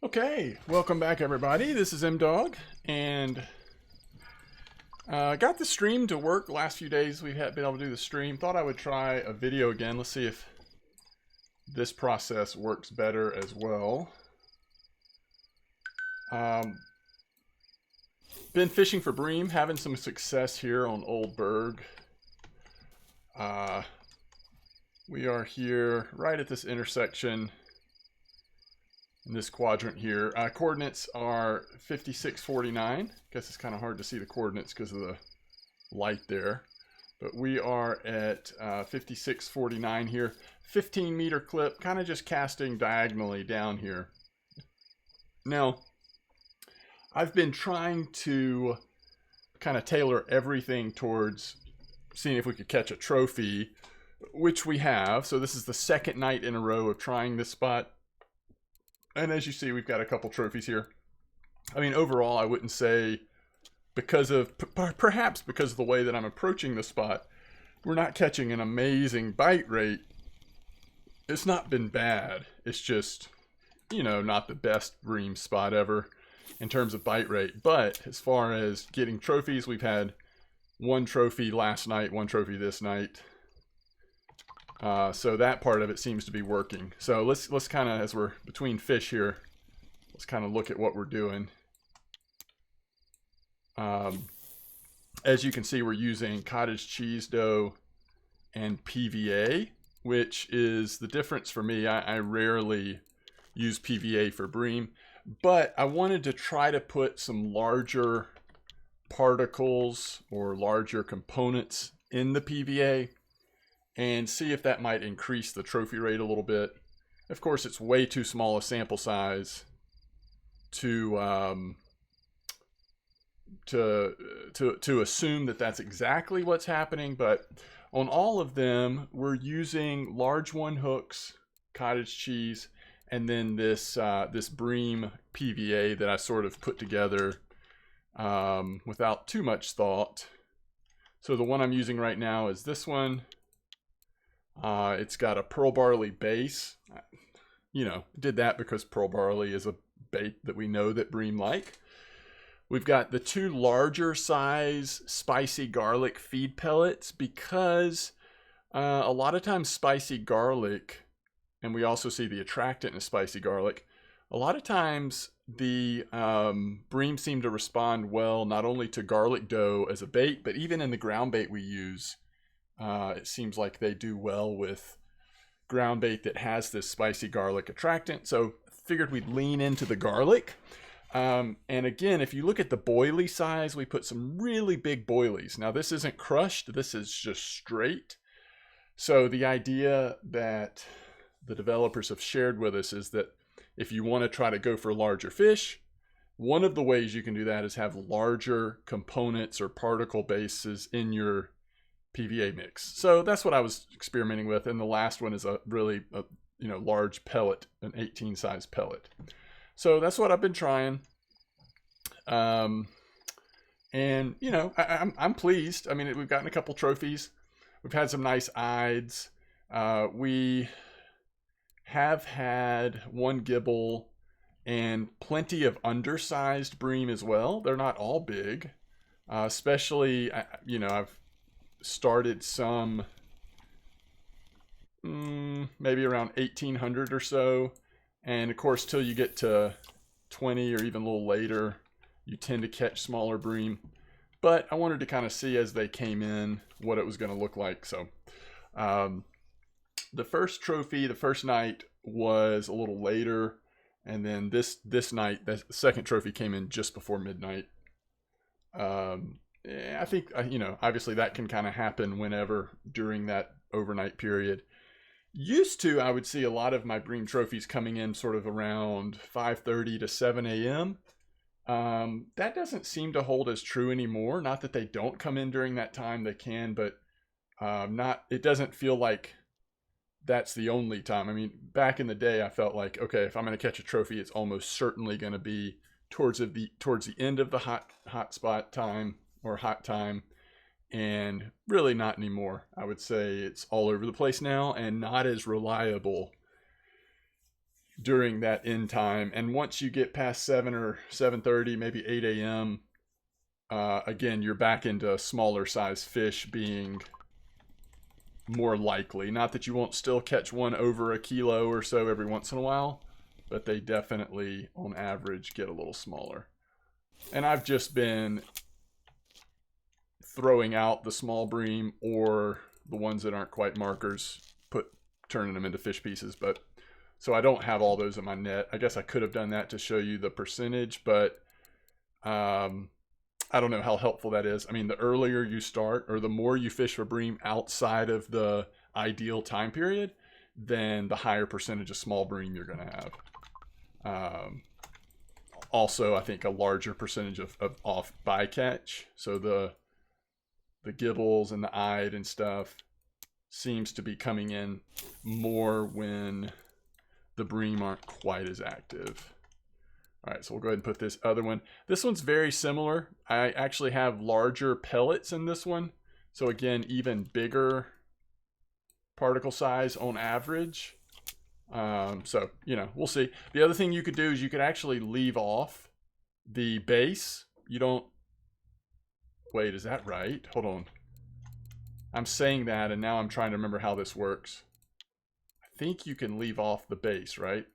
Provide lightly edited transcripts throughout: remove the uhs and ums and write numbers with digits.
Okay, welcome back everybody. This is M-Dog, and got the stream to work the last few days. We've been able to do the stream. Thought I would try a video again. Let's see if this process works better as well. Been fishing for bream, having some success here on Old Burg. We are here right at this intersection in this quadrant here. Coordinates are 5649. Guess it's kind of hard to see the coordinates because of the light there. But we are at 5649 here. 15-meter clip, kind of just casting diagonally down here. Now, I've been trying to kind of tailor everything towards seeing if we could catch a trophy, which we have. So this is the second night in a row of trying this spot. And as you see, we've got a couple trophies here. I mean, overall, I wouldn't say, because of, perhaps because of the way that I'm approaching the spot, we're not catching an amazing bite rate. It's not been bad. It's just, you know, not the best bream spot ever in terms of bite rate. But as far as getting trophies, we've had one trophy last night, one trophy this night. So that part of it seems to be working. So let's kind of, as we're between fish here, let's kind of look at what we're doing. As you can see, we're using cottage cheese dough and PVA, which is the difference for me. I rarely use PVA for bream, but I wanted to try to put some larger particles or larger components in the PVA and see if that might increase the trophy rate a little bit. Of course, it's way too small a sample size to assume that that's exactly what's happening, but on all of them, we're using large one hooks, cottage cheese, and then this this bream PVA that I sort of put together without too much thought. So the one I'm using right now is this one. It's got a pearl barley base. You know, did that because pearl barley is a bait that we know that bream like. We've got the two larger size spicy garlic feed pellets because a lot of times spicy garlic, and we also see the attractant in spicy garlic, a lot of times the bream seem to respond well not only to garlic dough as a bait, but even in the ground bait we use. It seems like they do well with ground bait that has this spicy garlic attractant. So figured we'd lean into the garlic. And again, if you look at the boilie size, we put some really big boilies. Now this isn't crushed, this is just straight. So the idea that the developers have shared with us is that if you want to try to go for larger fish, one of the ways you can do that is have larger components or particle bases in your PVA mix. So that's what I was experimenting with, and the last one is a really large pellet, an 18 size pellet. So that's what I've been trying, and you know, I'm pleased. I mean, we've gotten a couple trophies, we've had some nice ides, we have had one gibble and plenty of undersized bream as well. They're not all big, especially you know, I've started some maybe around 1800 or so, and of course till you get to 20 or even a little later you tend to catch smaller bream, but I wanted to kind of see as they came in what it was going to look like. So the first trophy, the first night, was a little later, and then this night, the second trophy came in just before midnight. I think, you know, obviously that can kind of happen whenever during that overnight period. Used to, I would see a lot of my bream trophies coming in sort of around 5:30 to 7 a.m. That doesn't seem to hold as true anymore. Not that they don't come in during that time, they can, but it doesn't feel like that's the only time. I mean, back in the day, I felt like, okay, if I'm going to catch a trophy, it's almost certainly going to be towards the end of the hot spot time or hot time, and really not anymore. I would say it's all over the place now and not as reliable during that end time. And once you get past 7 or 7:30, maybe 8 a.m., again, you're back into smaller size fish being more likely. Not that you won't still catch one over a kilo or so every once in a while, but they definitely, on average, get a little smaller. And I've just been throwing out the small bream or the ones that aren't quite markers, turning them into fish pieces. But so I don't have all those in my net. I guess I could have done that to show you the percentage, but I don't know how helpful that is. I mean, the earlier you start or the more you fish for bream outside of the ideal time period, then the higher percentage of small bream you're going to have. Also, I think a larger percentage of off bycatch. So the gibbles and the eyed and stuff seems to be coming in more when the bream aren't quite as active. All right, so we'll go ahead and put this other one. This one's very similar. I actually have larger pellets in this one. So again, even bigger particle size on average. So, you know, we'll see. The other thing you could do is you could actually leave off the base. You don't... Wait, is that right? Hold on. I'm saying that, and now I'm trying to remember how this works. I think you can leave off the base, right?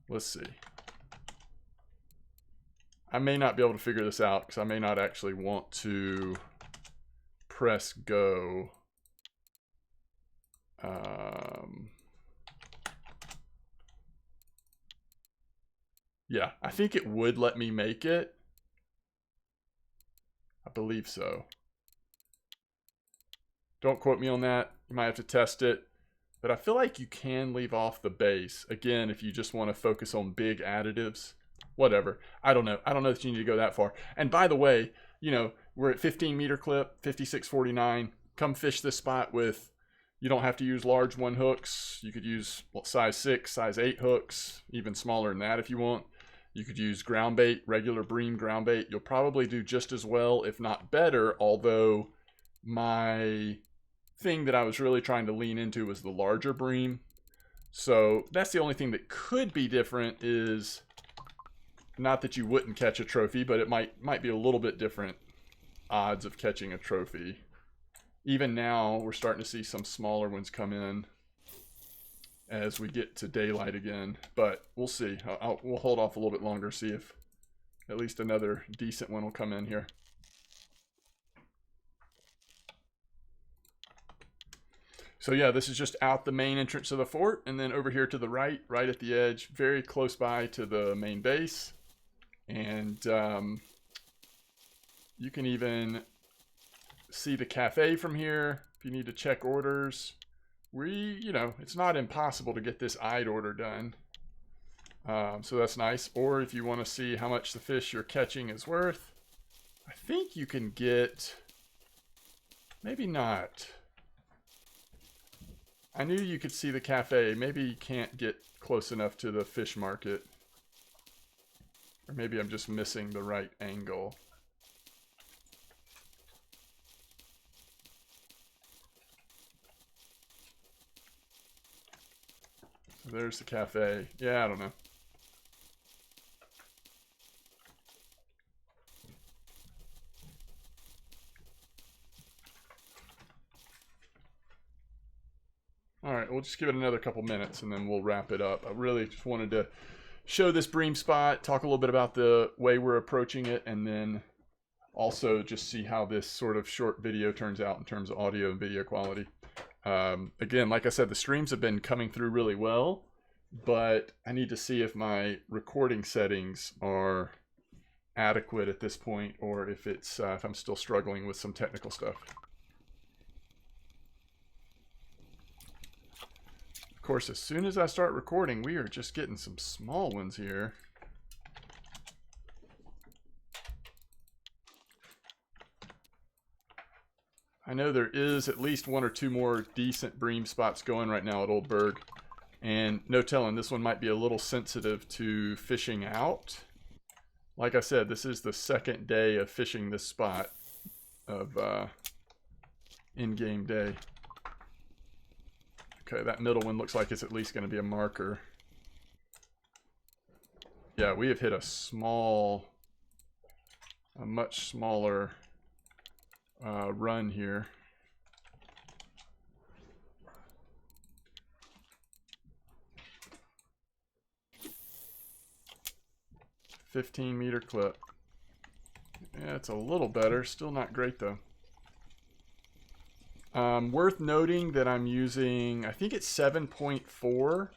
Let's see. I may not be able to figure this out because I may not actually want to press go. Yeah, I think it would let me make it. I believe so. Don't quote me on that. You might have to test it. But I feel like you can leave off the base. Again, if you just want to focus on big additives. Whatever. I don't know. I don't know that you need to go that far. And by the way, you know, we're at 15 meter clip, 56.49. Come fish this spot with, you don't have to use large one hooks. You could use size 6, size 8 hooks, even smaller than that if you want. You could use ground bait, regular bream ground bait. You'll probably do just as well, if not better, although my thing that I was really trying to lean into was the larger bream. So that's the only thing that could be different is, not that you wouldn't catch a trophy, but it might be a little bit different odds of catching a trophy. Even now, we're starting to see some smaller ones come in as we get to daylight again. But we'll see. We'll hold off a little bit longer, see if at least another decent one will come in here. So yeah, this is just out the main entrance of the fort, and then over here to the right, right at the edge, very close by to the main base. And you can even see the cafe from here if you need to check orders. You know, it's not impossible to get this eyed order done. So that's nice. Or if you want to see how much the fish you're catching is worth, I think you can get, maybe not. I knew you could see the cafe. Maybe you can't get close enough to the fish market. Or maybe I'm just missing the right angle. So there's the cafe. Yeah, I don't know. All right, we'll just give it another couple minutes and then we'll wrap it up. I really just wanted to show this bream spot, talk a little bit about the way we're approaching it, and then also just see how this sort of short video turns out in terms of audio and video quality. Again, like I said, the streams have been coming through really well, but I need to see if my recording settings are adequate at this point, or if it's if I'm still struggling with some technical stuff. Of course, as soon as I start recording, we are just getting some small ones here. I know there is at least one or two more decent bream spots going right now at Old Burg. And no telling, this one might be a little sensitive to fishing out. Like I said, this is the second day of fishing this spot of in-game day. Okay, that middle one looks like it's at least going to be a marker. Yeah, we have hit a much smaller run here. $15-meter clip. Yeah, it's a little better. Still not great though. Worth noting that I'm using, I think it's 7.4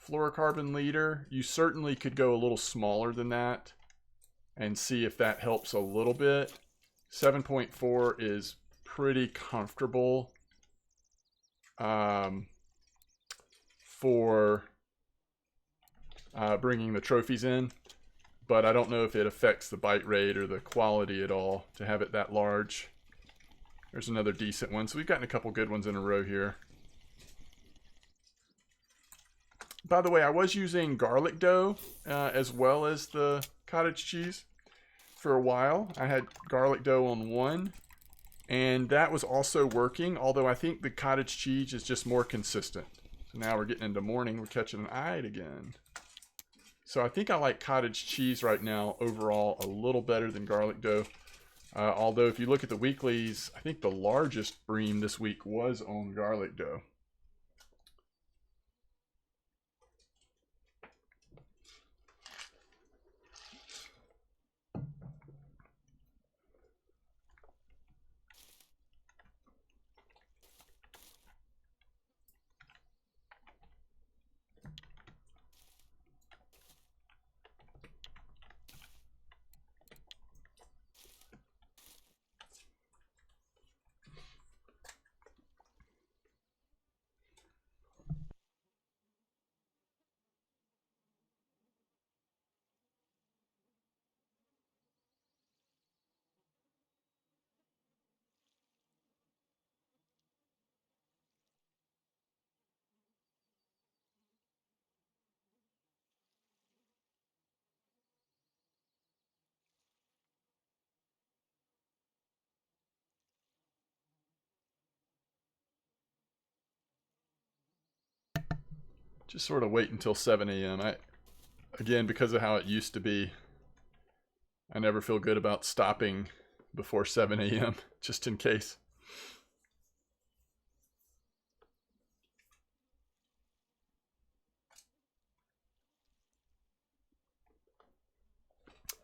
fluorocarbon liter. You certainly could go a little smaller than that and see if that helps a little bit. 7.4 is pretty comfortable for bringing the trophies in, but I don't know if it affects the bite rate or the quality at all to have it that large. There's another decent one. So we've gotten a couple good ones in a row here. By the way, I was using garlic dough as well as the cottage cheese for a while. I had garlic dough on one, and that was also working, although I think the cottage cheese is just more consistent. So now we're getting into morning. We're catching an eye again. So I think I like cottage cheese right now overall a little better than garlic dough. Although if you look at the weeklies, I think the largest bream this week was on garlic dough. Just sort of wait until 7 a.m. Again, because of how it used to be, I never feel good about stopping before 7 a.m. just in case.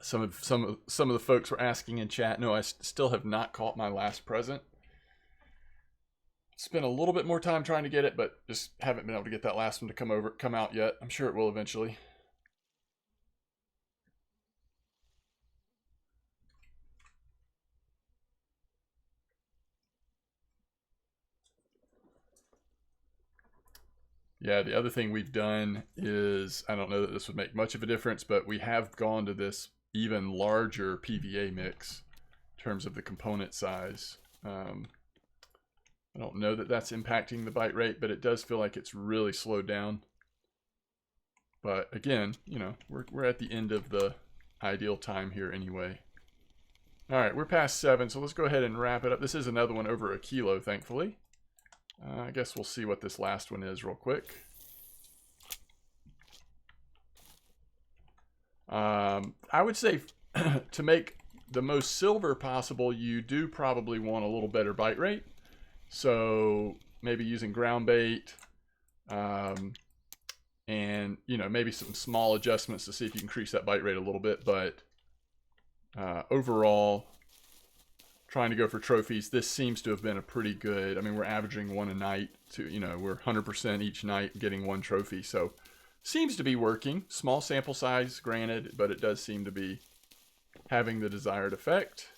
Some of the folks were asking in chat. No, I still have not caught my last present. Spent a little bit more time trying to get it, but just haven't been able to get that last one to come out yet. I'm sure it will eventually. Yeah, the other thing we've done is, I don't know that this would make much of a difference, but we have gone to this even larger PVA mix in terms of the component size. I don't know that that's impacting the bite rate, but it does feel like it's really slowed down. But again, you know, we're at the end of the ideal time here anyway. All right, we're past 7, so let's go ahead and wrap it up. This is another one over a kilo, thankfully. I guess we'll see what this last one is real quick. I would say to make the most silver possible, you do probably want a little better bite rate. So maybe using ground bait, and you know, maybe some small adjustments to see if you can increase that bite rate a little bit. But overall, trying to go for trophies, this seems to have been a pretty good. I mean, we're averaging one a night. We're 100% each night getting one trophy. So seems to be working. Small sample size, granted, but it does seem to be having the desired effect.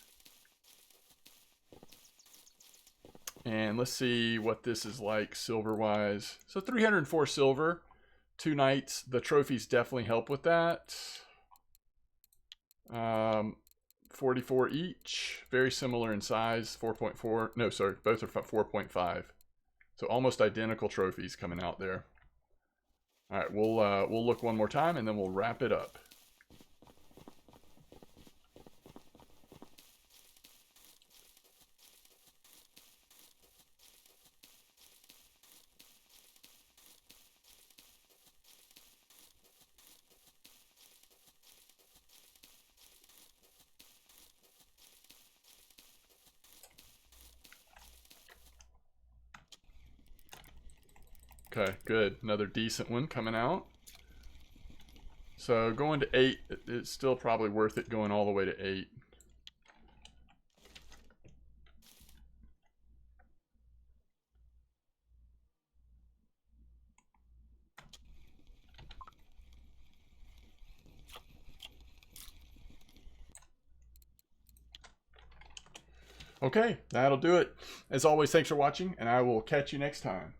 And let's see what this is like silver-wise. So 304 silver, 2 nights. The trophies definitely help with that. 44 each. Very similar in size. 4.4. No, sorry. Both are 4.5. So almost identical trophies coming out there. All right, we'll look one more time and then we'll wrap it up. Okay, good. Another decent one coming out. So going to 8, it's still probably worth it going all the way to 8. Okay, that'll do it. As always, thanks for watching, and I will catch you next time.